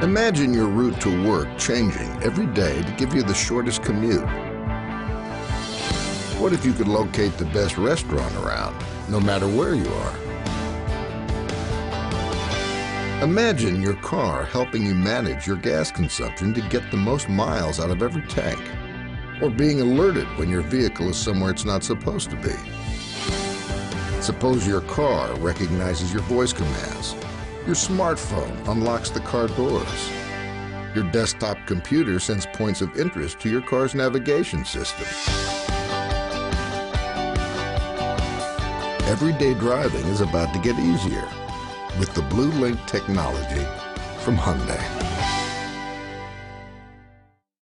Imagine your route to work changing every day to give you the shortest commute. What if you could locate the best restaurant around, no matter where you are? Imagine your car helping you manage your gas consumption to get the most miles out of every tank, or being alerted when your vehicle is somewhere it's not supposed to be. Suppose your car recognizes your voice commands. Your smartphone unlocks the car doors. Your desktop computer sends points of interest to your car's navigation system. Everyday driving is about to get easier with the Blue Link technology from Hyundai.